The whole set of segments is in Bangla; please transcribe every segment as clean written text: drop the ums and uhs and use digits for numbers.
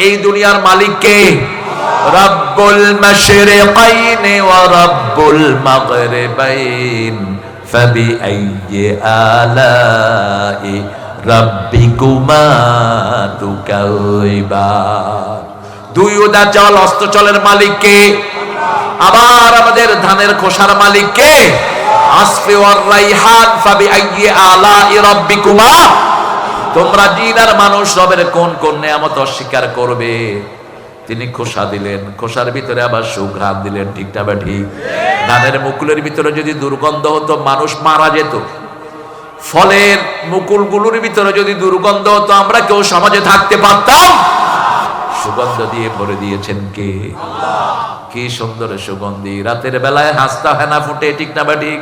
এই দুনিয়ার মালিক কে? রব্বুল মাশরিকাইনি ওয়া রব্বুল মাগরিবাইন ফাবিআইয়ি আলাই রাব্বিকুমা তুকাযিবান। দুই উদাচল অস্ত্রচলের মালিক কে? আবার আমাদের ধানের খোসার মালিক কে? আসফি ওয়ার রাইহান ফাবিআইয়ি আলাই রাব্বিকুমা। তোমরা জিন আর মানুষ রবের কোন কোন নিয়ামত অস্বীকার করবে? তিনি খোসা দিলেন, খোসার ভিতরে আবার সুঘ্রাণ দিলেন, ঠিক না ঠিক? ধানের মুকুলের ভিতরে যদি দুর্গন্ধ হতো মানুষ মারা যেত, ফলের মুকুলগুলোর ভিতরে যদি দুর্গন্ধ হতো আমরা কেউ সমাজে থাকতে পারতাম? সুগন্ধ দিয়ে ভরে দিয়েছেন কে? কি সুন্দর সুগন্ধি। রাতের বেলায় হাসতা হেনা ফুটে, ঠিক না ঠিক?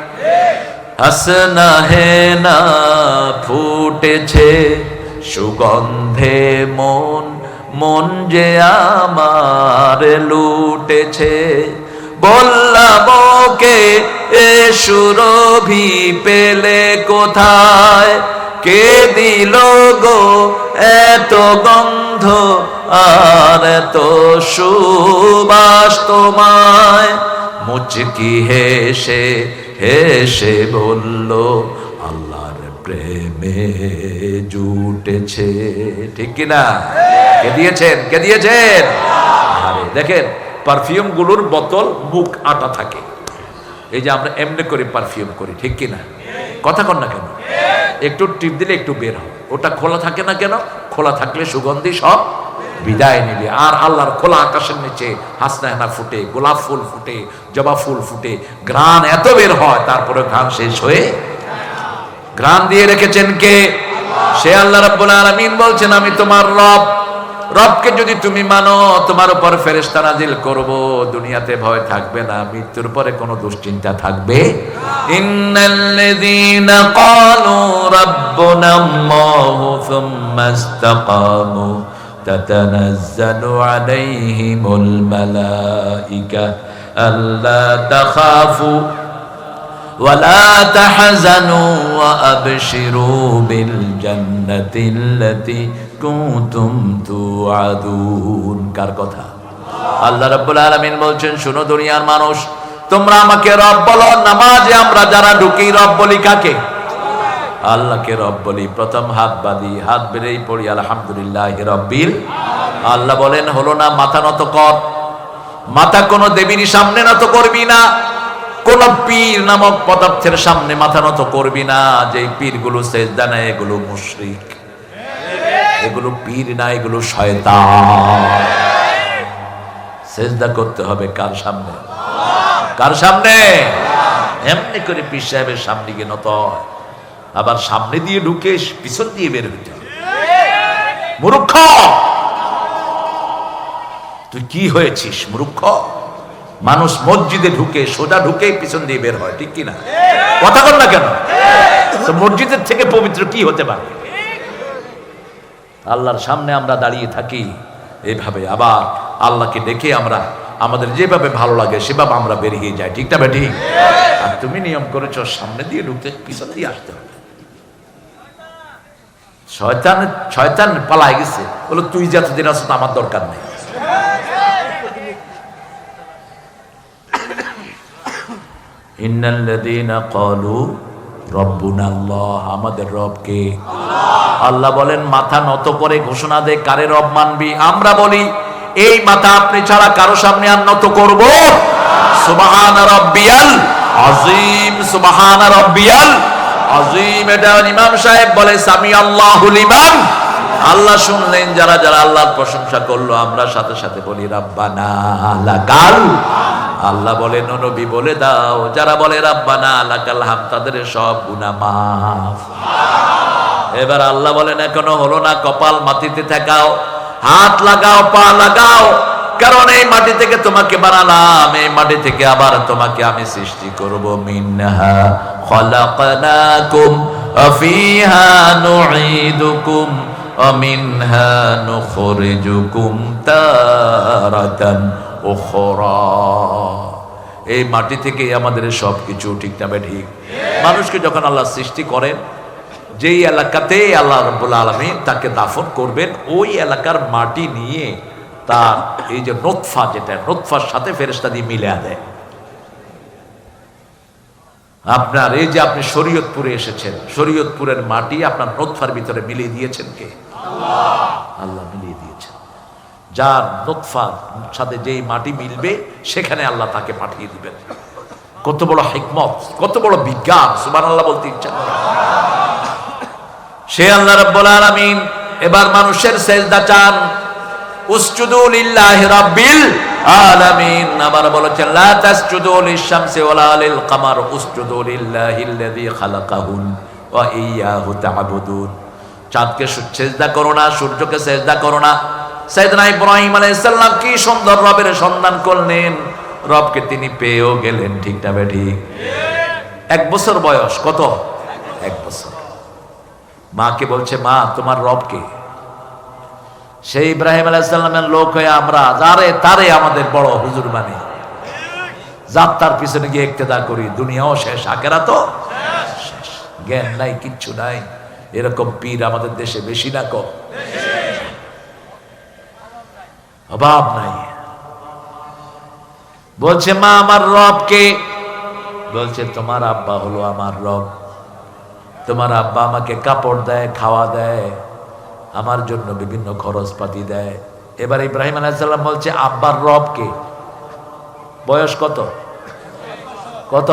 হাসনা হেনা ফুটেছে সুগন্ধে মন, মন যে আমার লুটেছে। বললাম ওকে এ সুরভি পেলে কোথায়? কে দিল গো এত গন্ধ আর এত সুবাস তোমায়? মুচকি হেসে হেসে বলল আল্লাহর প্রেমে জুটেছে, ঠিক কিনা? কে দিয়েছেন? কে দিয়েছেন? আরে দেখেন, পারফিউম গুলোর বোতল মুখ আটা থাকে, এই যে আমরা এমনি করে পারফিউম করি, ঠিক কিনা? কথা কন না কেন? একটু টিপ দিলে একটু বের হয়, ওটা খোলা থাকে না কেন? খোলা থাকলে সুগন্ধি সব বিদায় নিবে। আর আল্লাহর খোলা আকাশের নিচে হাসনা হেনা ফুটে, গোলাপ ফুল ফুটে, জবা ফুল ফুটে, ঘ্রাণ এত বের হয়, তারপরে ঘ্রাণ শেষ হয়ে ঘ্রাণ দিয়ে রেখেছেন কে? সে আল্লাহ রাব্বুল আলামিন বলছেন আমি তোমার রব। রবকে যদি তুমি মানো, তোমার উপর ফেরেশতা নাজিল করব, দুনিয়াতে ভয় থাকবে না, মৃত্যুর পরে কোনো দুশ্চিন্তা থাকবে। ইন্নাল্লাযীনা ক্বালু রাব্বুনাল্লাহু সুম্মা ইসতাকামু তাতানাজ্জালু আলাইহিমুল মালাইকা আল্লা তাখাফু ولا تحزنوا وأبشروا بالجنة التي كنتم توعدون। কার কথা? আল্লাহ রাব্বুল আলামিন বলছেন, শোনো দুনিয়ার মানুষ, তোমরা আমাকে রব বলো। নামাজে আমরা যারা ঢুকি রব বলি কাকে? আল্লাহকে রব বলি। প্রথম হাত বাঁধি, হাত বেড়েই পড়ি আলহামদুলিল্লাহি রাব্বিল। আল্লাহ বলেন হলো না, মাথা নত কর। মাথা কোনো দেবীর সামনে নত করবি না, কোন পীর নামক পদার্থের সামনে মাথা নত করবি না। যে পীরগুলো সেজদা নেয় এগুলো মুশরিক, এগুলো পীর না, এগুলো শয়তান। সেজদা করতে হবে কার সামনে? কার সামনে? এমনি করে পীর সাহেবের সামনে গিয়ে নত হয়, আবার সামনে দিয়ে ঢুকে পিছন দিয়ে বের হইতে হবে। মূর্খ তুই কি হয়েছিস? মূর্খ মানুষ মসজিদে ঢুকে সোজা ঢুকে পিছন দিয়ে বের হয়, ঠিক কিনা? কথা বল না কেন? তো মসজিদের থেকে পবিত্র কি হতে পারে? আল্লাহর সামনে আমরা দাঁড়িয়ে থাকি এইভাবে, আবার আল্লাহকে দেখে আমরা আমাদের যেভাবে ভালো লাগে সেভাবে আমরা বেরিয়ে যাই, ঠিক না ঠিক? আর তুমি নিয়ম করেছো সামনে দিয়ে ঢুকতে পিছন দিয়ে আসতে হবে। শয়তান পালায় গেছে, বলো তুই যতদিন আসো আমার দরকার নেই। ইন্নাল্লাযীনা ক্বালু রাব্বুনাল্লাহ, আমাদের রব কে? আল্লাহ বলেন মাথা নত করে ঘোষণা দে কারে রব মানবি। আমরা বলি এই মাথা আপনি ছাড়া কারো সামনে আর নত করব? সুবহান রাব্বিয়াল আযীম, সুবহান রাব্বিয়াল আযীম। এটা ইমাম সাহেব বলে সামি আল্লাহু লিমান। আল্লাহ শুনলেন, যারা যারা আল্লাহর প্রশংসা করলো, আমরা সাথে সাথে বলি রাব্বানা লাকাল। আল্লাহ বলেন ও নবী বলে দাও, যারা বলে রাব্বানা লাকাল হাম তাদের সব গুনাহ মাফ। এবার আল্লাহ বলেন এখনো হলো না, কপাল মাটিতে ঠেকাও, হাত লাগাও, পা লাগাও, কারণ এই মাটি থেকে তোমাকে বানালাম, এই মাটি থেকে আবার তোমাকে আমি সৃষ্টি করব। মিনহা খালাকনাকুম ওয়া ফিহা নুঈদুকুম ওয়া মিনহা নুখরিজুকুম তারাতান উখরা। এই মাটি থেকে আমাদের সবকিছু, ঠিক না ঠিক? মানুষকে যখন আল্লাহ সৃষ্টি করেন, যেই এলাকাতে আল্লাহ রাব্বুল আলামিন তাকে দাফন করবেন, ওই এলাকার মাটি নিয়ে তার এই যে নোতফা, যেটা নোতফার সাথে ফেরেশতা দিয়ে মিলিয়ে দেয়। আপনার এই যে আপনি শরীয়তপুরে এসেছেন, শরীয়তপুরের মাটি আপনার নোতফার ভিতরে মিলিয়ে দিয়েছেন কে? আল্লাহ মিলিয়ে দিয়েছেন। যার নোতফার সাথে যেই মাটি মিলবে সেখানে আল্লাহ তাকে পাঠিয়ে দিবেন। কত বড় হিকমত, কত বড় বিজ্ঞান! সুবহানাল্লাহ বলতে ইচ্ছা করে। সে আল্লাহ রাব্বুল আলামিন এবার মানুষের সেজদা চান। উসজুদু লিল্লাহি রাব্বিল আলামিন। আবার বলেছেন লা তাসজুদু লিশ-শামসি ওয়ালা লিল কামার উসজুদু লিল্লাহিল্লাযী খালাকাহুন ওয়া ইয়্যাহু তা'বুদুন। চাঁদকে সেজদা করো না, সূর্যকে সেজদা করো না। সাইয়েদনা ইব্রাহিম আলাইহিস সালাম কি সুন্দর রবের সন্ধান করলেন, রবকে তিনি পেয়েও গেলেন। ঠিক না বেঠিক? 1 বছর বয়স। কত? 1 বছর। মাকে বলছে, মা তোমার রবকে? সেই ইব্রাহিম আলাইহিস সালামের লোক হয়ে আমরা যারে তারে আমাদের বড় হুজুর মানে যাত্রার পিছনে গিয়ে ইক্তেদা করি, দুনিয়াও শেষ, আখিরাতও শেষ। জ্ঞান নাই, কিচ্ছু নাই। এরকম পীর আমাদের দেশে বেশি না কম? অভাব নাই। বলছে, মা আমার রবকে? বলছে, তোমার আব্বা হলো আমার রব। তোমার আব্বা আমাকে কাপড় দেয়, খাওয়া দেয়, আমার জন্য বিভিন্ন খরচপাতি দেয়। এবার ইব্রাহিম আলাইহিস সালাম বলছে, আব্বার রবকে? বয়স কত? কত?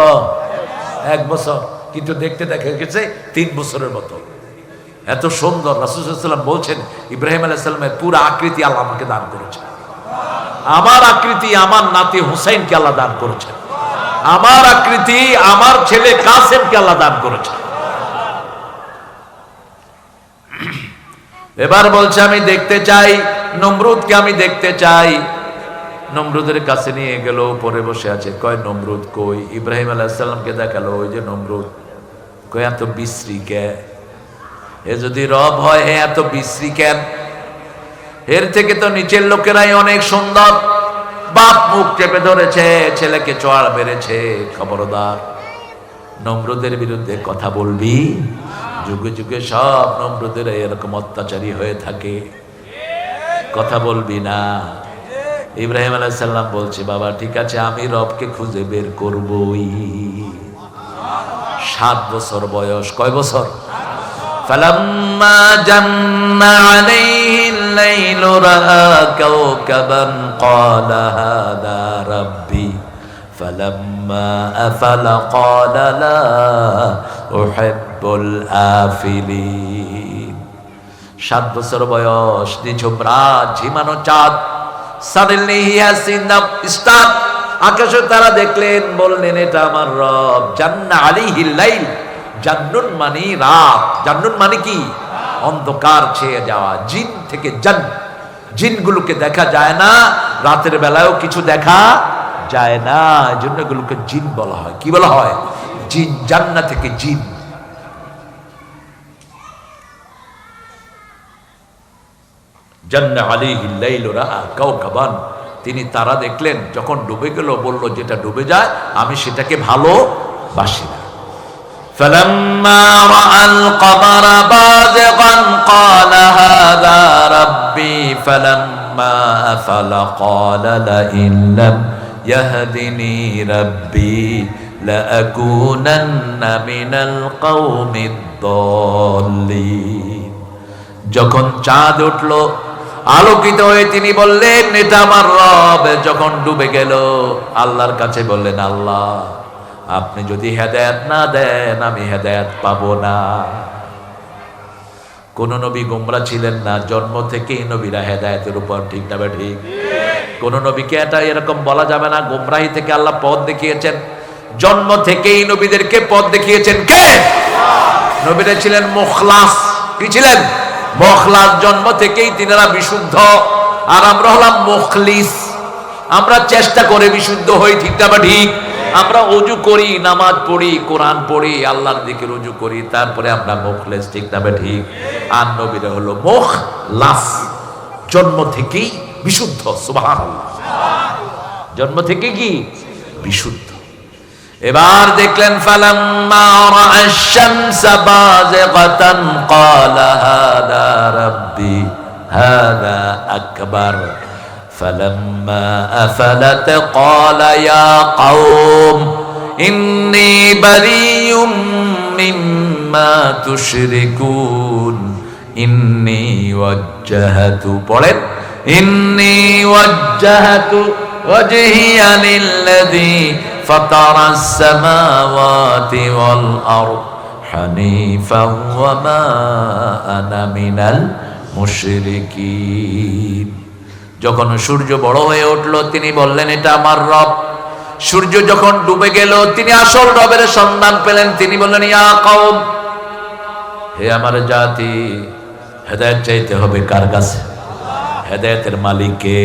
1 বছর। কিন্তু দেখতে দেখা গেছে 3 বছরের মতো। এত সুন্দর। রাসূল সাল্লাল্লাহু আলাইহি ওয়াসাল্লাম বলছেন, ইব্রাহিম আলাইহিস সালামের পুরো আকৃতি আল্লাহ আমাকে দান করেছেন। আমার আকৃতি আমার নাতি হুসাইনকে আল্লাহ দান করেছেন। আমার আকৃতি আমার ছেলে কাসেমকে আল্লাহ দান করেছেন। এবার বলছে, আমি দেখতে চাই নমরুদকে, আমি দেখতে চাই। নমরুদের কাছে নিয়ে গেল, উপরে বসে আছে। কয়, নমরুদ কই? ইব্রাহিম আলাইহিস সালামকে দেখালো, ওই যে নমরুদ। কয়, এত বিশ্রী কে? এ যদি রব হয়, এত বিশ্রী কেন? এর থেকে তো নিচের লোকেরাই অনেক সুন্দর। বাপ মুখ চেপে ধরেছে, ছেলেকে চোয়ার মেরেছে। খবরদার, নমরুদের বিরুদ্ধে কথা বলবি? যুগে যুগে সব নমরুদের এরকম অত্যাচারী হয়ে থাকে, কথা বলবি না। ইব্রাহিম আলাইহিস সালাম বলছে, বাবা ঠিক আছে, আমি রবকে খুঁজে বের করবই। 7 বছর বয়স। কয় বছর? ফালাম্মা জান্না আলাইহিল লাইলু রাআ কাওকাবান ক্বালা হাযা রাব্বি ফালাম্মা আফালা ক্বালা লা উহিব্বুল আফিলিন। 7 বছর বয়স, নিঝুম রাত, ঝিমানো চাঁদ। Suddenly he has seen the star. আকাশে তারা দেখলেন, বললেন, এটা আমার রব। জান্না আলাইহিল লাইল। জান্নুন মানে রাত, জান্নুন মানে কি? অন্ধকার ছেয়ে যাওয়া। জিন থেকে জান, জিনগুলোকে দেখা যায় না, রাতের বেলায়ও কিছু দেখা যায় না, এজন্য এগুলোকে জিন বলা হয়। কি বলা হয়? জিন। জান্না থেকে জিন। জান্না আলাইহিল লাইল রাআ কাওকাবান। তিনি তারা দেখলেন, যখন ডুবে গেল বলল, যেটা ডুবে যায় আমি সেটাকে ভালোবাসি না। فلما رأى القمر بازغا قال هذا ربي فلما أفل قال لئن لم يهدني ربي لأكونن من القوم الضالين। যখন চাঁদ উঠল, আলোকিত হয়ে তিনি বললেন, এটা আমার রব। যখন ডুবে গেল, আল্লাহর কাছে বললেন, আল্লাহ আপনি যদি হেদায়েত না দেন আমি হেদায়েত পাবো না। কোন নবী গোমরা ছিলেন না, জন্ম থেকেই নবীরা হেদায়েতের উপর। ঠিক না ঠিক? কোন নবীকে এটা এরকম বলা যাবে না। গোমরাহি থেকে আল্লাহ পথ দেখিয়েছেন, জন্ম থেকেই নবীদেরকে পথ দেখিয়েছেন কে? নবীরা ছিলেন মুখলাস। কি ছিলেন? মুখলাস। জন্ম থেকেই তিনারা বিশুদ্ধ। আর আমরা হলাম মুখলিস। আমরা চেষ্টা করে বিশুদ্ধ হই। ঠিক না ঠিক? আমরা ওযু করি, নামাজ পড়ি, কোরআন পড়ি, আল্লাহর দিকে রুজু করি, তারপরে আমরা মুখলেস। ঠিক না ঠিক? আর নবীরা হলো মুখলাস, জন্ম থেকেই বিশুদ্ধ। সুবহানাল্লাহ। জন্ম থেকে কি? বিশুদ্ধ। এবার দেখলেন ফালাম্মা রাআশ শামসা বাযিগাতান ক্বালা হাদা রাব্বি হাদা আকবার ফালাম্মা আফালাত ক্বালা ইয়া কওম ইন্নী বারিয়ুম মিম্মা তুশরিকুন ইন্নী ওয়াজ্জাহাতু পড়েন ইন্নী ওয়াজ্জাহাতু ওয়াজহিয়া লিল্লাযী ফাতারাস সামাওয়াতি ওয়াল আরদ হানিফান ওয়া মা আনা মিনাল মুশরিকিন। যখন সূর্য বড় হয়ে উঠল তিনি বললেন এটা আমার রব। সূর্য যখন ডুবে গেল তিনি আসল রবের সন্ধান পেলেন। তিনি বললেন ইয়া কওম, হে আমার জাতি, হেদায়েত চাইতে হবে কার কাছে? হেদায়েতের মালিক কে?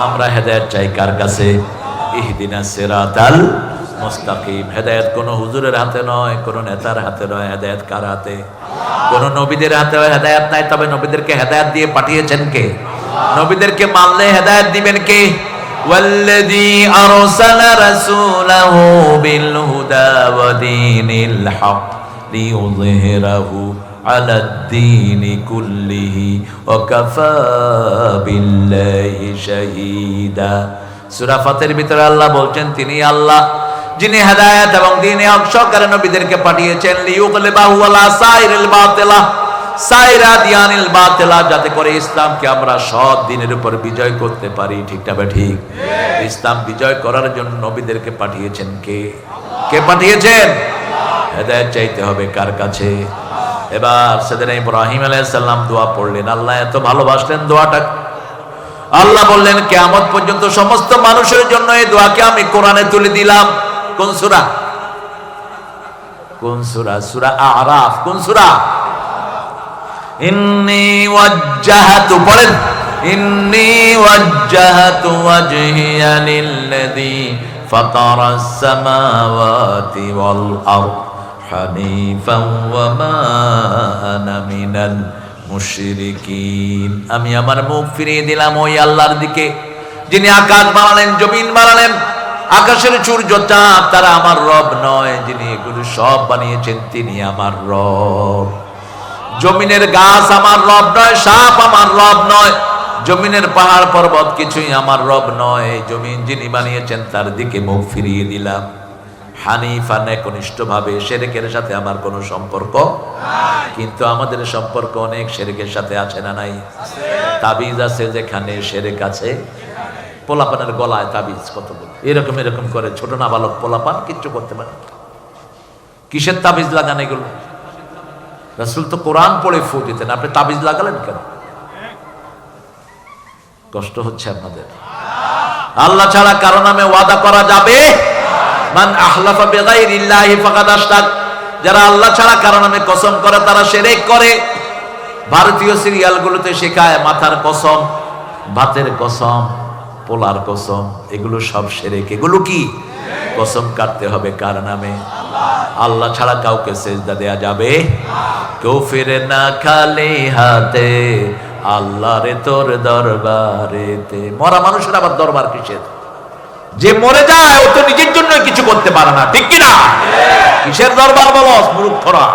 আমরা হেদায়েত চাই কার কাছে? ইহদিনাস সিরাতাল মুস্তাকিম। হেদায়েত কোন হুজুরের হাতে নয়, কোন নেতার হাতে নয়। হেদায়েত কার হাতে? কোন নবীদের হাতে হেদায়েত নাই। তবে নবীদেরকে হেদায়েত দিয়ে পাঠিয়েছেন কে? নবীদেরকে মানলে হেদায়েত দিবেন কে? ওয়াল্লাযী আরসালা রাসূলাহু বিল হুদা ওয়া দীনিল হক লিইয়ুযহিরাহু আলাদ-দীনি কুল্লিহি ওয়া কাফা বিল্লাহি শাহীদা। সূরা ফাতির ভিতরে আল্লাহ বলছেন তিনি আল্লাহ যিনি হেদায়েত এবং দ্বীনে হক সহকারে নবীদেরকে পাঠিয়েছেন লিইয়ুগলিবাহু আলা সাইরিল বাতিলা সাইরা দিয়ানিল বাতিলা, যাতে করে ইসলামকে আমরা সৎ দ্বীনের উপর বিজয় করতে পারি। ঠিক না ঠিক? ইসলাম বিজয় করার জন্য নবীদেরকে পাঠিয়েছেন কে? কে পাঠিয়েছেন? হেদায়েত চাইতে হবে কার কাছে? এবার সেদিন ইব্রাহিম আলাইহিস সালাম দোয়া পড়লেন। আল্লাহ এত ভালোবাসলেন দোয়াটা, আল্লাহ বললেন কিয়ামত পর্যন্ত সমস্ত মানুষের জন্য এই দোয়াকে আমি কোরআনে তুলে দিলাম। কোন সূরা? কোন সূরা? সূরা আরাফ। কোন সূরা? ইন্নী ওয়াজ্জাহাতু পড়েন ইন্নী ওয়াজ্জাহাতু ওয়াজহিয়া লিল্লাযী ফাতারাস সামাওয়াতি ওয়াল আরদ হানিফান ওয়া মা আনা মিনাল মুশরিকিন। আমি আমার মুখ ফিরিয়ে দিলাম ওই আল্লাহর দিকে যিনি আকাশ বানালেন, জমিন বানালেন। আকাশের সূর্য চাঁদ তারা আমার রব নয়। যিনি এগুলো সব বানিয়েছেন তিনি আমার রব। জমিনের গাছ আমার রব নয়, সাপ আমার রব নয়, জমিনের পাহাড় পর্বত কিছুই আমার রব নয়। জমিন যিনি বানিয়েছেন তার দিকে মুখ ফিরিয়ে দিলাম হানিফান, একনিষ্ঠভাবে। শিরকের সাথে আমার কোনো সম্পর্ক নাই। কিন্তু আমাদের সম্পর্ক অনেক শিরকের সাথে আছে না নাই? তাবিজ আছে যেখানে শিরক আছে। পোলাপানের গলায় তাবিজ কতগুলো এরকম এরকম করে, ছোট নাবালক পোলাপান কিচ্ছু করতে পারে। কিসের তাবিজ লাগান এগুলো? রাসূল তো কোরআন পড়ে ফু দিতেন, আপনি তাবিজ লাগালেন কেন? কষ্ট হচ্ছে আপনাদের? আল্লাহ ছাড়া কারো নামে ওয়াদা করা যাবে? মান আহলাফা বিগাইরিল্লাহি ফাকাদ আশরাক। যারা আল্লাহ ছাড়া কারো নামে কসম করে তারা শিরক করে। ভারতীয় সিরিয়ালগুলোতে শেখায় মাথার কসম, ভাতের কসম, পোলার কসম, এগুলো সব শিরক। এগুলো কি? কসম কাটতে হবে কার নামে? আল্লাহ ছাড়া কাউকে সেজদা দেয়া যাবে? কেউ ফিরে না খালি হাতে আল্লাহরে তোর দরবারেতে। মরা মানুষের আবার দরবার কিসের? যে মরে যায় ও তো নিজের জন্য কিছু করতে পারে না, ঠিক কিনা? কিসের দরবার বলো মূর্খরা?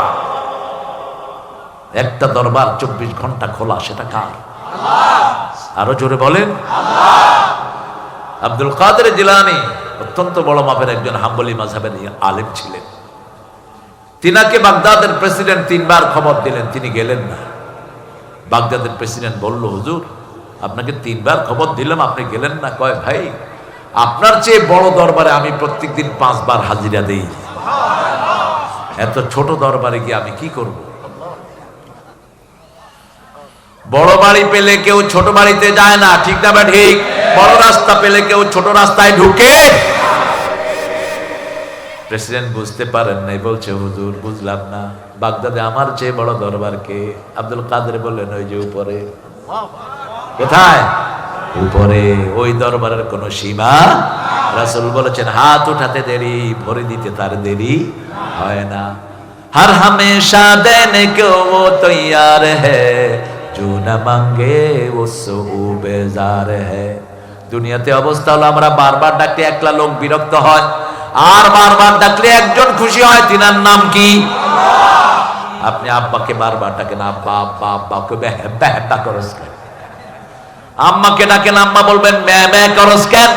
একটা দরবার 24 ঘন্টা খোলা, সেটা কার? আরো জোরে বলেন। আব্দুল কাদের জিলানী অত্যন্ত বড় মাপের একজন হাম্বলি মাযহাবের আলেম ছিলেন। তিনাকে বাগদাদের প্রেসিডেন্ট 3 বার খবর দিলেন, তিনি গেলেন না। বাগদাদের প্রেসিডেন্ট বলল, হুজুর আপনাকে 3 বার খবর দিলাম, আপনি গেলেন না। কয়, ভাই আপনার চেয়ে বড় দরবারে আমি প্রত্যেকদিন 5 বার হাজিরা দেই, এত ছোট দরবারে গিয়ে আমি কি করব? বড় বাড়ি পেলে কেউ ছোট বাড়িতে যায় না, ঠিক না ঠিক? বড় রাস্তা পেলে কেউ ছোট রাস্তায় ঢুকে। প্রেসিডেন্ট বুঝতে পারেন নাই, বলছে হুজুর বুঝলাম না, বাগদাদে আমার চেয়ে বড় দরবার কে? আব্দুল কাদের বললেন, ওই যে উপরে। কোথায়? উপরে। ওই দরবারের কোন সীমা? রাসূল বলেছেন, হাত উঠাতে দেরি, ভরে দিতে তার দেরি হয় না। हर हमेशा देने को वो तैयार है जो न मांगे उससे बेजार है। দুনিয়াতে অবস্থা হলো আমরা বারবার ডাকতে একলা লোক বিরক্ত হয়, আর বারবার ডাকলে একজন খুশি হয়, তিনার নাম কি? আপনি আব্বাকে বারবার ডাকেন, আব্বা আব্বা আব্বা, ব্যাহ্যা করস কেন? আম্মাকে ডাকেন, আম্মা বলবেন ব্যাহ করস কেন?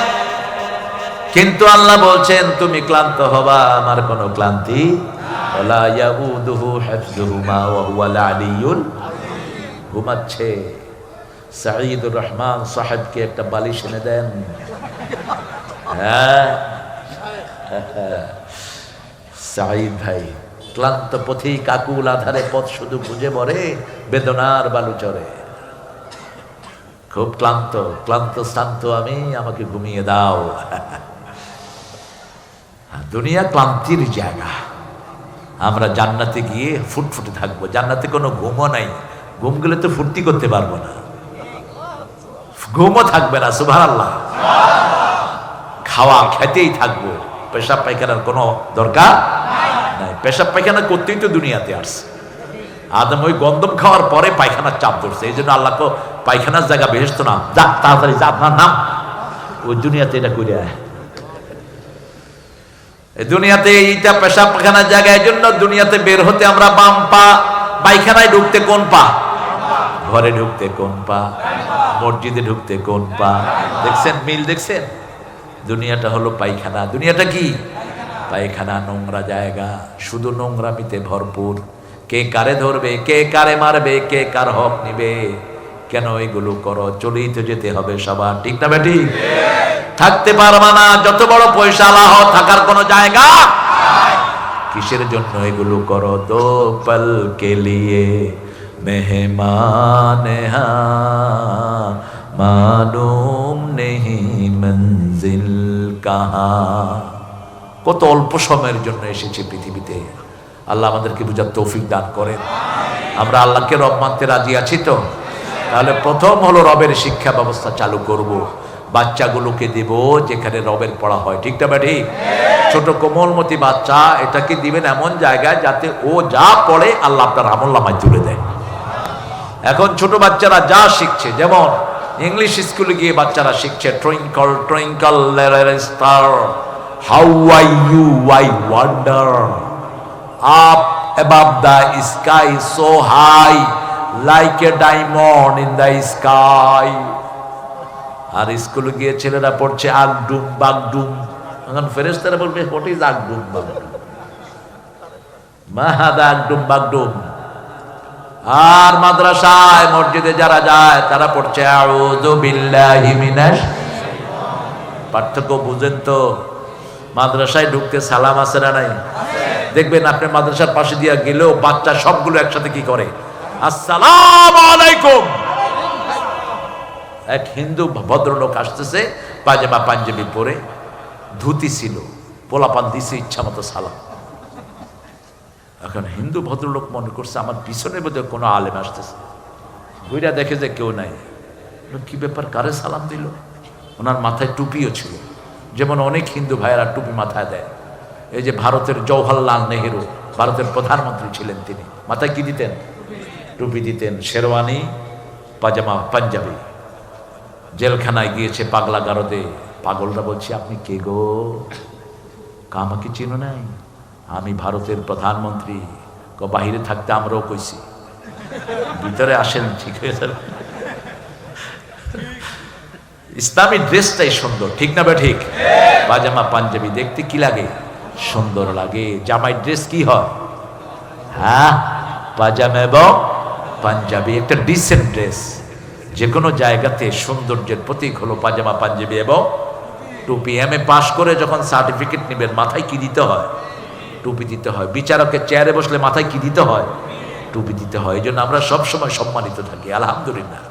কিন্তু আল্লাহ বলছেন তুমি ক্লান্ত হবা, আমার কোনো ক্লান্তি ওয়ালা ইয়াউদুহু হিফযুহুমা ওয়া হুয়াল আলিয়্যুল। ঘুমাচ্ছে। সাঈদুর রহমান সাহেবকে একটা বালিশ এনে দেন। হ্যাঁ সাঈদ ভাই ক্লান্ত পথেই কাকুল আধারে পথ শুধু বুঝে মরে, বেদনার বালু চড়ে। খুব ক্লান্ত ক্লান্ত শ্রান্ত আমি, আমাকে ঘুমিয়ে দাও। দুনিয়া ক্লান্তির জায়গা। আমরা জান্নাতে গিয়ে ফুটফুটে থাকবো। জান্নাতে কোনো ঘুমও নাই। ঘুম গেলে তো ফুর্তি করতে পারবো না, ঘুমও থাকবে না। সুবহানাল্লাহ। খাওয়া খেতেই থাকবো, পেশাব পায়খানার কোনো দরকার নাই। পেশাব পায়খানা করতেই তো দুনিয়াতে আসছে। আদম ওই গন্ধম খাওয়ার পরে পায়খানার চাপ ধরছে, এই জন্য আল্লাহকে পায়খানার জায়গা বেহেশত না, যা তাড়াতাড়ি যা, আপনার নাম। ওই দুনিয়াতে এটা করে দুনিয়াতে এইটা পেশাব পায়খানার জায়গা। এই জন্য দুনিয়াতে বের হতে আমরা বাম পা, পায়খানায় ঢুকতে কোন পা, ঘরে ঢুকতে কোন পা, মসজিদে ঢুকতে কোন পা। দেখছেন মিল? দেখছেন? দুনিয়াটা হলো পায়খানা। দুনিয়াটা কি? পায়খানা, নোংরা জায়গা, শুধু নোংরামিতে ভরপুর। কে কারে ধরবে, কে কারে মারবে, কে কার হক নিবে, কেন এগুলো করো? চলেই তো যেতে হবে সবার, ঠিক না বেটি? থাকতে পারবা না, যত বড় পয়সা আলাহ, থাকার কোনো জায়গা। কিসের জন্য এগুলো করো? দো পল কে লিয়ে মেহমান হ্যাঁ, মালুম নেহি মঞ্জিল কাহা। কত অল্প সময়ের জন্য এসেছে পৃথিবীতে। আল্লাহ আমাদেরকে বুঝার তৌফিক দান করেন। আমরা আল্লাহকে রব মানতে রাজি আছি তো? তাহলে প্রথম হলো রবের শিক্ষা ব্যবস্থা চালু করব। বাচ্চাগুলোকে দেব যেখানে রবের পড়া হয়, ঠিক না বেটি? ছোট কোমলমতি বাচ্চা, এটাকে দিবেন এমন জায়গায় যাতে ও যা পড়ে আল্লাহ আপনার আমলনামায় তুলে দেয়। এখন ছোট বাচ্চারা যা শিখছে, যেমন ইংলিশ স্কুলে গিয়ে বাচ্চারা শিখছে twinkle twinkle little star, how are you, I wonder, up above the sky so high, like a diamond in the sky. আর স্কুলে গিয়ে ছেলেরা পড়ছে আগডুম বাগডুম। এখন ফেরেশতারা বলবে হোয়াট ইজ আগডুম বাগডুম, মাহাদা আগডুম বাগডুম। আর মাদ্রাসায় মসজিদে যারা যায় তারা পড়ছে আউযু বিল্লাহি মিনাশ। পার্থক্য বুঝেন তো? মাদ্রাসায় ঢুকতে সালাম আছে না নাই? দেখবেন আপনি মাদ্রাসার পাশে দিয়ে গেলেও বাচ্চা সবগুলো একসাথে কি করে? আসসালামু আলাইকুম। এক হিন্দু ভদ্রলোক আসতেছে, পায়জামা পাঞ্জাবি পরে, ধুতি ছিল, পোলাপান দিছে ইচ্ছা মতো সালাম। এখন হিন্দু ভদ্রলোক মনে করছে আমার পিছনে বোধহয় কোনো আলেম আসতেছে। ঘুরে দেখে যে কেউ নাই। কি ব্যাপার, কারে সালাম দিল? ওনার মাথায় টুপিও ছিল, যেমন অনেক হিন্দু ভাইয়েরা টুপি মাথায় দেয়। এই যে ভারতের জওহরলাল নেহেরু, ভারতের প্রধানমন্ত্রী ছিলেন, তিনি মাথায় কি দিতেন? টুপি দিতেন, শেরওয়ানি, পাজামা পাঞ্জাবি। জেলখানায় গিয়েছে পাগলা গারদে। পাগলরা বলছে আপনি কে গো? আমাকে চিনো নাই? আমি ভারতের প্রধানমন্ত্রী। বাহিরে থাকতে আমরাও কইছি, ভিতরে আসেন ঠিক হয়ে যাবে। ইসলামী ড্রেসটাই সুন্দর, ঠিক না বে ঠিক? পাজামা পাঞ্জাবি দেখতে কি লাগে? সুন্দর লাগে। জামাই ড্রেস কি হয়? হ্যাঁ, পাজামা এবং পাঞ্জাবি একটা ডিসেন্ট ড্রেস। যে কোনো জায়গাতে সৌন্দর্যের প্রতীক হলো পাজামা পাঞ্জাবি এবং টুপি। এমএ পাশ করে যখন সার্টিফিকেট নেবেন মাথায় কি দিতে হয়? টুপি দিতে হয়। বিচারকের চেয়ারে বসলে মাথায় কি দিতে হয়? টুপি দিতে হয়। এই জন্য আমরা সবসময় সম্মানিত থাকি, আলহামদুলিল্লাহ।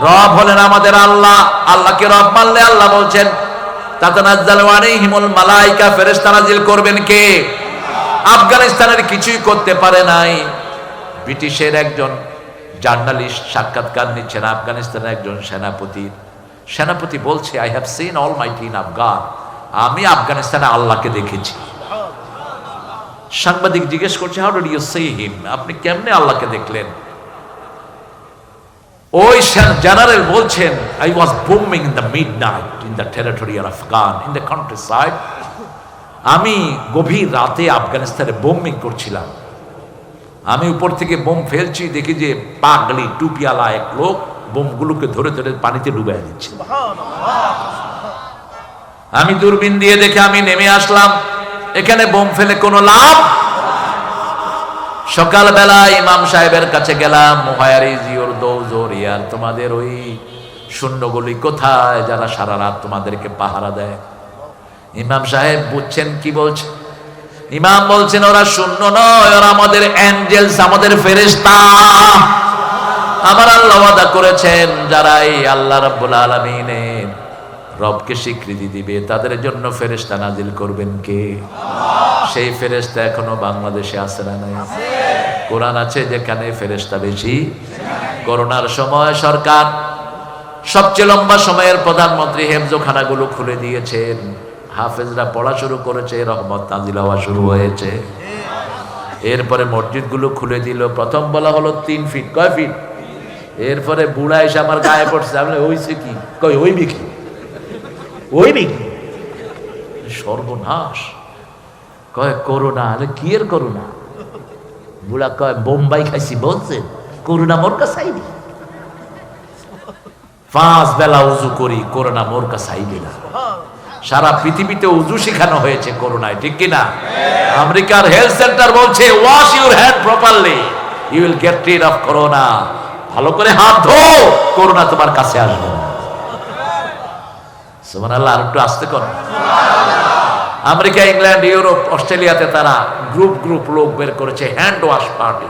রব হলেন আমাদের আল্লাহ। আল্লাহকে রব মানলে আল্লাহ বলছেন তাতানাজ্জালু আলাইহিমুল মালায়েকা, ফেরেশতা নাজিল করবেন কে? আফগানিস্তানের কিছুই করতে পারে নাই। ব্রিটিশের একজন জার্নালিস্ট সাক্ষাৎকার নিচ্ছেন আফগানিস্তানের একজন সেনাপতির। সেনাপতি বলছে I have seen almighty in Afghan, আমি আফগানিস্তানে আল্লাহকে দেখেছি। সাংবাদিক জিজ্ঞেস করছে how did you see him, আপনি কেমনে আল্লাহকে দেখলেন? ওই জেনারেল বলছেন I was booming in the midnight in the territory of Afghan in the countryside, আমি গভীর রাতে আফগানিস্তানে বোম্বিং করছিলাম, আমি উপর থেকে বোম ফেলছি, দেখি যে পাগলি টুপিয়ালা এক লোক বোমগুলোকে ধরে ধরে পানিতে ডুবাই দিচ্ছে। আমি দূরবীন দিয়ে দেখে আমি নেমে আসলাম, এখানে বোম ফেলে কোনো লাভ। সকালবেলা ইমাম সাহেবের কাছে গেলাম, তোমাদের ওই শূন্যগুলি কোথায় যারা সারা রাত তোমাদেরকে পাহারা দেয়? ইমাম সাহেব বুঝছেন কি বলছে? ইমাম বলছেন ওরা শূন্য নয়, ওরা আমাদের অ্যাঞ্জেলস, আমাদের ফেরেশতা। আমার আল্লাহ ওয়াদা করেছেন যারা এই আল্লাহ রাব্বুল আলামিনের রবকে স্বীকৃতি দিবে তাদের জন্য ফেরেশতা নাজিল করবেন কে? সেই ফেরেশতা এখনো বাংলাদেশে আছে না নাই? কোরআন আছে যেখানে ফেরেশতা বেশি। করোনার সময় সরকার সবচেয়ে লম্বা সময়ের প্রধানমন্ত্রী হেফজখানাগুলো খুলে দিয়েছেন, হাফেজরা পড়া শুরু করেছে, রহমত নাজিল হওয়া শুরু হয়েছে। এরপরে মসজিদগুলো খুলে দিল। প্রথম বলা হলো 3 ফিট, কয় ফিট? এরপরে বুড়া এসে আমার গায়ে পড়ছে, আমি ওইছে কি? কই ওই বিকি, ওই বিকি। সর্বনাশ। কয় করোনা। আরে কি এর করোনা? বুড়া কয় বোম্বাই খাইছি বলছেন, করোনা মোর কাছে আইনি। 5 বেলা উজু করি, করোনা মোর কাছে আইবে না। সারা পৃথিবীতে উজু শেখানো হয়েছে করোনায়, ঠিক কিনা? আমেরিকার হেলথ সেন্টার বলছে wash your hand properly, you will get rid of corona. ভালো করে হাত ধো, করোনা তোমার কাছে আসবে না। সুবহানাল্লাহ। আর একটু আস্তে কর। আমেরিকা, ইংল্যান্ড, ইউরোপ, অস্ট্রেলিয়াতে তারা গ্রুপ গ্রুপ লোক বের করেছে হ্যান্ড ওয়াশ পার্টি।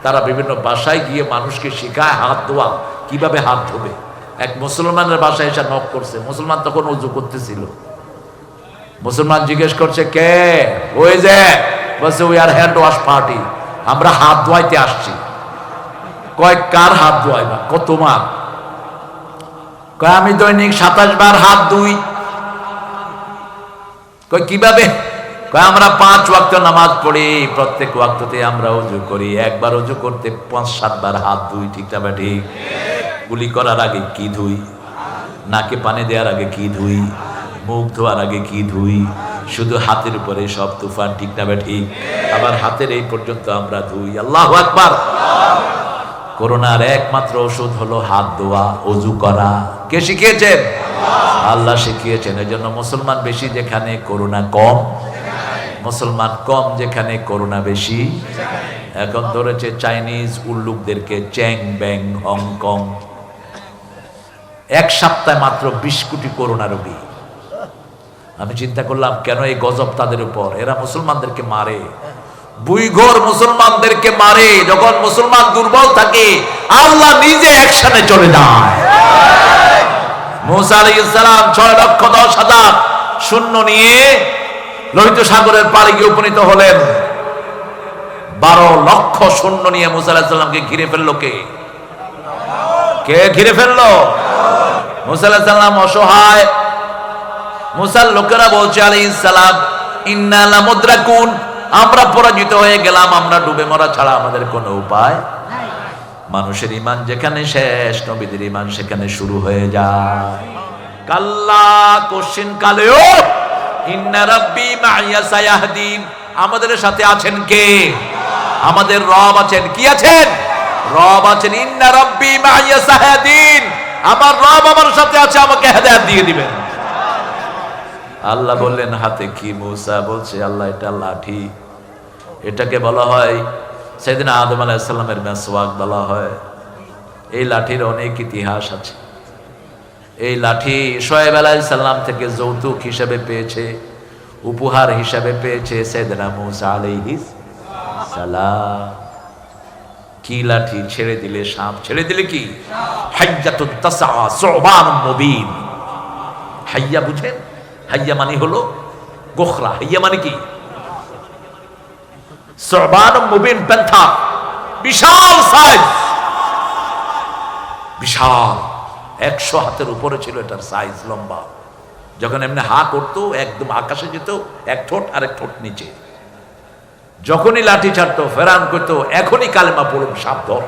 তারা বিভিন্ন বাসায় গিয়ে মানুষকে শেখায় হাত ধোয়া, কিভাবে হাত ধোবে। এক মুসলমানের বাসায় এসে নক করছে, মুসলমান তখন উজু করতেছিল। মুসলমান জিজ্ঞেস করছে কে? ওই যে বলছে we are hand wash party, আমরা হাত ধোয়াইতে আসছি। কয় কার হাত ধোয়াইবা? কত তোমার? কয় আমি দৈনিক 27 বার হাত ধুই। কয় কিভাবে? কয় আমরা 5 ওয়াক্ত নামাজ পড়ি, প্রত্যেক ওয়াক্ততে আমরা ওযু করি, একবার ওযু করতে 5-7 বার হাত ধুই, ঠিক না বেঠি? কুলি করার আগে কি ধুই? নাকে পানি দেওয়ার আগে কি ধুই? মুখ ধোয়ার আগে কি ধুই? শুধু হাতের উপরে সব তুফান, ঠিক না বেঠি? আবার হাতের এই পর্যন্ত আমরা ধুই। আল্লাহু আকবার। করোনার একমাত্র ওষুধ হলো হাত ধোয়া, ওযু করা। কে শিখিয়েছেন? আল্লাহ শিখিয়েছেন। এজন্য মুসলমান বেশি যেখানে করোনা কম, মুসলমান কম যেখানে করোনা বেশি। এখন ধরেছে চাইনিজ উল্লুকদেরকে চ্যাং ব্যাং, হংকং। 1 সপ্তাহে মাত্র 20 কোটি করোনা রোগী। আমি চিন্তা করলাম কেন এই গজব তাদের উপর? এরা মুসলমানদেরকে মারে, বুইঘর মুসলমানদেরকে মারে। যখন মুসলমান দুর্বল থাকে আল্লাহ নিজে অ্যাকশনে চলে যায়। মুসা আলাইহিস সালাম 6,10,000 সৈন্য নিয়ে লোহিত সাগরের পাড়ে গিয়ে উপনীত হলেন। 12 লক্ষ সৈন্য নিয়ে মুসা আলাইহিস সালামকে ঘিরে ফেললো কে? কে ঘিরে ফেললো? মুসা আলাইহিস সালাম অসহায়। মুসার লোকেরা বলছে আলাইহিস সালাম ইন্না লামুদরাকুন, আমরা পরাজিত হয়ে গেলাম, আমরা ডুবে মরা ছাড়া আমাদের কোনো উপায় নাই। মানুষের ঈমান যেখানে শেষ, নবীদের ঈমান সেখানে শুরু হয়ে যায়। কাল্লা, কোশ্চিন কালেও ইন্না রাব্বি মাইয়া সায়াহদিন, আমাদের সাথে আছেন কে? আমাদের রব আছেন। কি আছেন? রব আছেন। ইন্না রাব্বি মাইয়া সায়াহদিন, আমার রব আমার সাথে আছে, আমাকে হেদায়েত দিয়ে দিবেন। আল্লাহ বললেন হাতে কি? মুসা বলছে আল্লাহ এটা লাঠি, এটাকে বলা হয় সাইয়েদনা আদম আলাইহিস সালামের মেসওয়াক বলা হয়। এই লাঠির অনেক ইতিহাস আছে। এই লাঠি শোয়েব আলাইহিস সালাম থেকে যৌতুক হিসেবে পেয়েছে, উপহার হিসেবে পেয়েছে সাইয়েদনা মুসা আলাইহিস সালাম। কি লাঠি? ছেড়ে দিলে সাপ, ছেড়ে দিলে কি? হাইয়াতুত তাসা সুবানুম মুবিন। হাইয়া বুঝেন? হাইয়া মানে হলো গোখরা। হাইয়া মানে কি? সুবানুম মুবিন, প্যান্থার, বিশাল সাইজ, বিশাল 100 হাতের উপরে ছিল এটার সাইজ, লম্বা। যখন এমনি হা করতো একদম আকাশে যেত, এক ঠোঁট আরেক ঠোঁট নিচে। যখনই লাঠি ছাড়তো ফেরান করতো, এখনই কালেমা পড়ুন, সাপ ধর।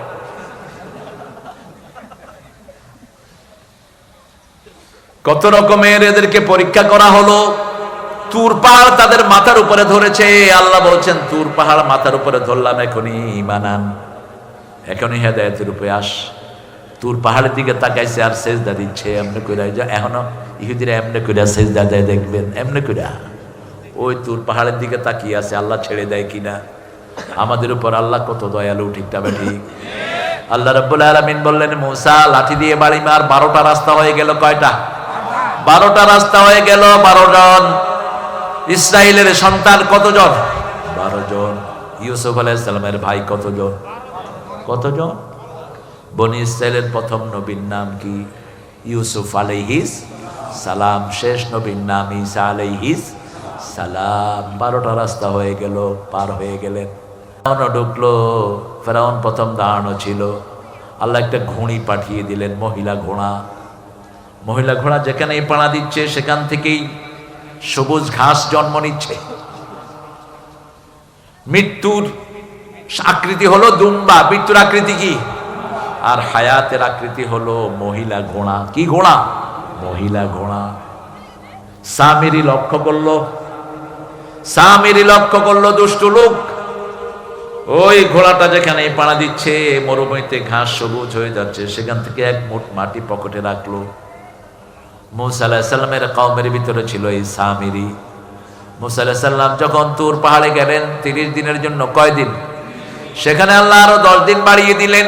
কত রকমের এদেরকে পরীক্ষা করা হলো। তুর পাহাড় তাদের মাথার উপরে ধরেছে। আল্লাহ বলছেন তুর পাহাড় মাথার উপরে ধরলাম, এখনই ঈমান আন, এখনই হেদায়েতের রূপে আস। তুর পাহাড়ের দিকে তাকাইছে আর সেজদা দিচ্ছে এমনি কইরা। এখনো ইহুদিরা এমনি কইরা সেজদা দেয়, দেখবেন এমনি কইরা ওই তুর পাহাড়ের দিকে তাকিয়ে আছে আল্লাহ ছেড়ে দেয় কিনা। আমাদের উপর আল্লাহ কত দয়ালু, ঠিকটা ঠিক। আল্লাহ রাব্বুল আলামিন বললেন মূসা লাঠি দিয়ে বাড়ি মার। 12টা রাস্তা হয়ে গেল। কয়টা? 12টা রাস্তা হয়ে গেল। 12 জন ইসরায়েলের সন্তান কতজন? 12 জন। ইউসুফ আলাইহিস সালামের ভাই কতজন? কতজন? বনি ইসরায়েলের প্রথম নবীর নাম কি? ইউসুফ আলাইহিস সালাম। শেষ নবীর নাম ঈসা আলাইহিস সালাম। 12টা রাস্তা হয়ে গেল, পার হয়ে গেলেন। ফেরাউনও ঢুকলো। ফেরাউন প্রথম দাঁড়ানো ছিল। আল্লাহ একটা ঘোড়ি পাঠিয়ে দিলেন, মহিলা ঘোড়া। মহিলা ঘোড়া যেখানেই পাড়া দিচ্ছে সেখান থেকেই সবুজ ঘাস জন্ম নিচ্ছে। মৃত্যুর আকৃতি হলো দুম্বা, মৃত্যুর আকৃতি কি? আর হায়াতের আকৃতি হলো মহিলা ঘোড়া। কি ঘোড়া? মহিলা ঘোড়া। সামিরি লক্ষ্য করলো, সামিরি লক্ষ্য করলো দুষ্ট লোক। ওই ঘোড়াটা যেখানে পাড়া দিচ্ছে, মরুভূমিতে ঘাস সবুজ হয়ে যাচ্ছে, সেখান থেকে এক মুঠ মাটি পকেটে রাখলো। মূসা আলাইহিস সালামের কওমের ভিতরে ছিল এই সামিরি। মূসা আলাইহিস সালাম যখন তুর পাহাড়ে গেলেন 30 দিনের জন্য, কয়দিন? সেখানে আল্লাহ আরো 10 দিন বাড়িয়ে দিলেন।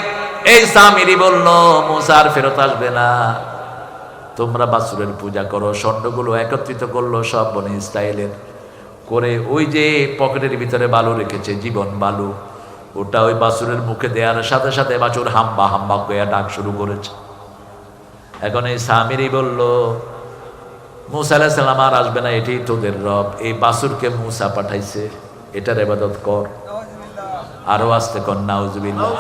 এই সামিরি বলল মূসা আর ফেরত আসবে না, তোমরা বাছুরের পূজা করো। ষণ্ডগুলো একত্রিত করলো সব বনি ইসরায়েলের, করে ওই যে পকেটের ভিতরে বালু রেখেছে, জীবন বালু, ওটা ওই বাছুরের মুখে দেওয়ার সাথে সাথে বাছুর হাম্বা হাম্বা করে ডাক শুরু করেছে। এখন এই সামিরি বলল মূসা আলাইহিস সালাম আর আসবে না, এটাই তোদের রব, এই বাছুরকে মূসা পাঠাইছে, এটার ইবাদত কর। আরো আসতে কর নাউজুবিল্লাহ।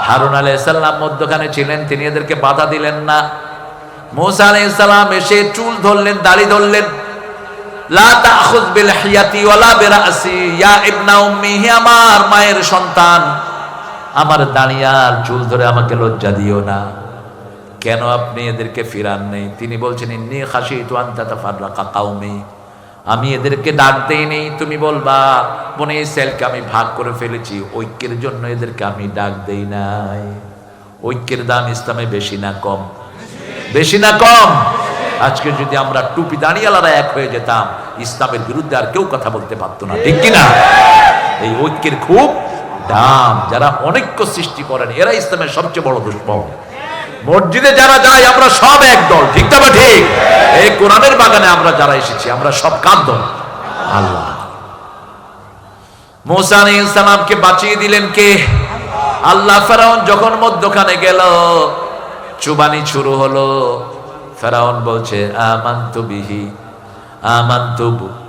হারুন আলাইহিস সালাম মধ্যখানে ছিলেন, তিনি এদেরকে বাধা দিলেন না। মূসা আলাইহিস সালাম এসে চুল ধরলেন, দাড়ি ধরলেন। লা তাখুয বিল হিয়াতি ওয়ালা বিরাসি ইয়া ইবনা উম্মি, হে আমার মায়ের সন্তান, আমার দাড়ি আর চুল ধরে আমাকে লজ্জা দিও না। কেন আপনি এদেরকে ফিরান নেই? তিনি বলছেন ইন্নী খাশিতু আন তাতাফাররাকা কওমি, আমি এদেরকে ডাক দেইনি, তুমি বলবা বনি ইসরাইলকে আমি ভাগ করে ফেলেছি, ঐক্যের জন্য এদেরকে আমি ডাক দেই নাই। ঐক্যের দাম ইসলামে বেশি না কম? বেশি না কম? আজকে যদি আমরা টুপি দাঁড়িয়ালারা এক হয়ে যেতাম, ইসলামের বিরুদ্ধে আর কেউ কথা বলতে পারতো না, ঠিক কিনা? এই ঐক্যের খুব দাম। যারা অনৈক্য সৃষ্টি করেন এরা ইসলামের সবচেয়ে বড় দুশমন। মসজিদে যারা যায় আমরা সব এক দল, ঠিক না? ঠিক। এই কোরআনের বাগানে আমরা যারা এসেছি আমরা সব কার দল? আল্লাহ। মূসা আলাইহিস সালামকে বাঁচিয়ে দিলেন কে? আল্লাহ। ফেরাউন যখন মধ্যখানে গেল, চুবানি শুরু হলো। ফেরাউন বলছে আমানতু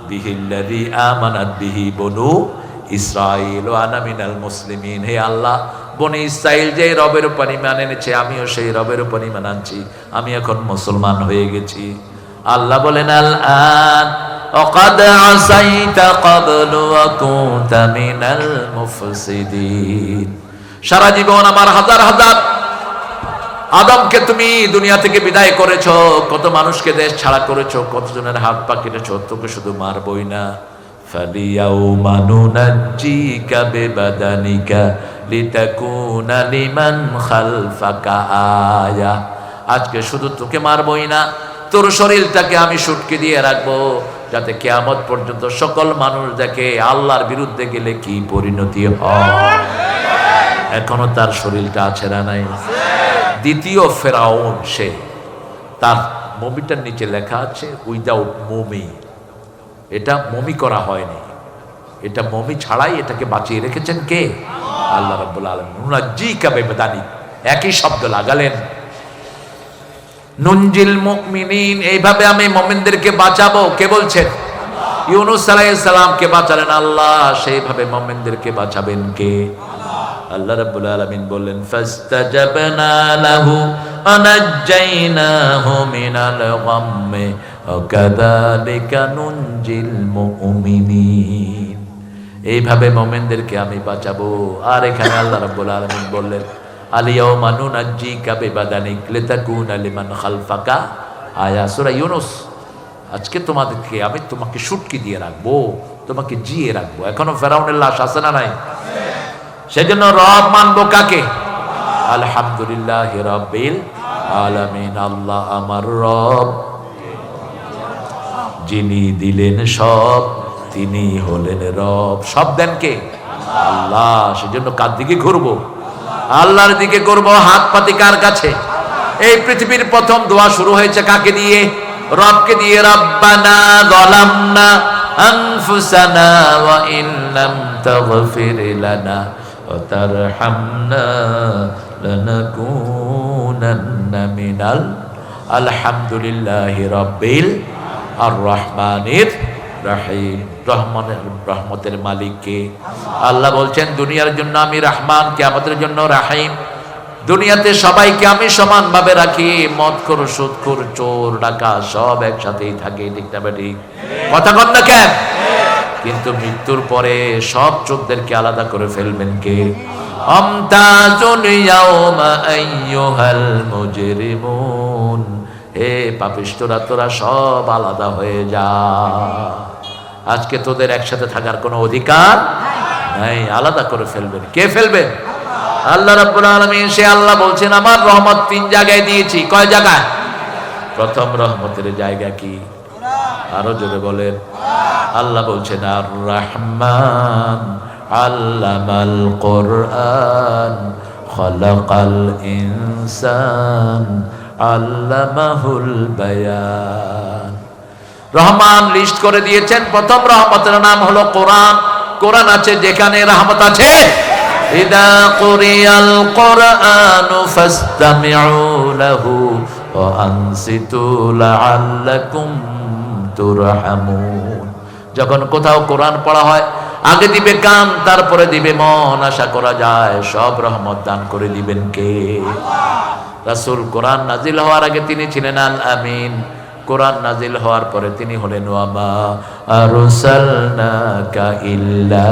বিহিল্লাযী আমানাত বিহি বনু ইসরাঈল ওয়া আনা মিনাল মুসলিমিন। হে আল্লাহ, বনি ইসরাইল যে রবের উপর ঈমান এনেছে, আমিও সেই রবের উপর ঈমান আনছি, আমি এখন মুসলমান হয়ে গেছি। আল্লাহ বলেন আল আন ওয়াকাদ আসাইতা ক্বাবলু ওয়া কুনতা মিনাল মুফসিদিন। সারা জীবন আমার হাজার হাজার আদমকে তুমি দুনিয়া থেকে বিদায় করেছো, কত মানুষকে দেশ ছাড়া করেছো, কতজনের হাত পা কেটেছো, তোকে শুধু মারবই না। ফালিয়াউমা নুনাজ্জিকা বিবাদানিকা লিতাকুনা লিমান খালফাকা আয়া। আজকে শুধু তোকে মারবই না, তোর শরীরটাকে আমি শুটকে দিয়ে রাখবো, যাতে কিয়ামত পর্যন্ত সকল মানুষ দেখে আল্লাহর বিরুদ্ধে গেলে কি পরিণতি হয়। এখনো তার শরীরটা আছে না নাই? দ্বিতীয় ফেরাউন, সে, তার মমিটার নিচে লেখা আছে উইদাউট মমি। এটা মমি করা হয়নি, এটা মমি ছাড়াই এটাকে বাঁচিয়ে রেখেছেন কে? আল্লাহ রাব্বুল আলামিন। নুনাজ্জিকা বিবাদানিক, একই শব্দ লাগালেন। নুনজিল মুমিনিন, এইভাবে আমি মুমিনদেরকে বাঁচাবো। কে বলছেন? ইউনূস আলাইহিস সালামকে বাঁচালেন আল্লাহ, সেইভাবে মুমিনদেরকে বাঁচাবেন কে? আল্লাহ রাব্বুল আলামিন বললেন ফাস্তাজাবনা লাহু আনাজ্জাইনাহু মিনাল গাম্মি ওয়া কাযালিকা নুনজিল মুমিনিন। এইভাবে মুমিনদেরকে আমি বাঁচাবো। আর এখানে আল্লাহ রাব্বুল আলামিন বললেন আল-ইয়াওমা নুনাজ্জিকা বিবাদানিক লিতাকুনা লিমান খালফাকা আয়া। সূরা ইউনূস আজকে তোমাদেরকে আমি তোমাকে শুটকি দিয়ে রাখবো, তোমাকে জিয়ে রাখবো। এখনো ফেরাউনের লাশ আছে না নাই? সেজন্য রব মানবো কাকে? আলহামদুলিল্লাহ রাব্বিল আলামিন। আল্লাহ আমার রব, যিনি দিলেন সব, তিনি হলেন রব। সব দেন কে? আল্লাহ। সেজন্য কার দিকে ঘুরবো? আল্লাহর দিকে করবো। হাত পাতি কার কাছে? এই পৃথিবীর প্রথম দোয়া শুরু হয়েছে কাকে দিয়ে? রবকে দিয়ে। রব্বানা যালামনা আনফুসানা ওয়া ইন লাম তাগফির লানা ওয়া তারহামনা লানাকুনান্না মিনাল। আলহামদুলিল্লাহি রাব্বিল আর রহমানির রহিম। রহমতের মালিক কে? আল্লাহ বলছেন দুনিয়ার জন্য আমি রহমান, কিয়ামতের জন্য রহিম। দুনিয়াতে সবাইকে আমি সমান ভাবে রাখি। মদখোর, সুদখোর, চোর, ডাকাত সব একসাথেই থাকে, ঠিক না ঠিক? কথা কন না কেন? কিন্তু মৃত্যুর পরে সব চোরদেরকে আলাদা করে ফেলবেন কে? আমতাজুন ইয়াউমা আইয়ুহাল মুজরিমুন। হে পাপিষ্ঠরা, তোরা সব আলাদা হয়ে যা। আজকে তোদের একসাথে থাকার কোনো অধিকার নাই। আলাদা করে ফেলবেন। কে ফেলবেন? আল্লাহ রাব্বুল আলামিন। সে আল্লাহ বলছেন আমার রহমত 3 জায়গায় দিয়েছি। কয় জায়গায়? প্রথম রহমতের জায়গা কি? আরো জোরে বলেন। আল্লাহ বলছেন আর রহমান আল্লামাল কোরআন খালাকাল ইনসান আল্লামাহুল বায়ান। রহমান লিস্ট করে দিয়েছেন। প্রথম রহমতের নাম হলো কোরআন। কোরআন আছে যেখানে রহমত আছে। ইদা কুরিয়াল কুরআনু ফাসতামিউ লাহু ওয়া আনসিতু লাআল্লাকুম তুরহামুন। যখন কোথাও কোরআন পড়া হয় আগে দিবে কান, তারপরে দিবে মন। আশা করা যায় সব রহমত দান করে দিবেন কে? রাসূল কোরআন নাজিল হওয়ার আগে তিনি ছিলেন আল আমিন। কোরআন নাজিল হওয়ার পরে তিনি হলেন ওয়া মা আরসালনাকা ইল্লা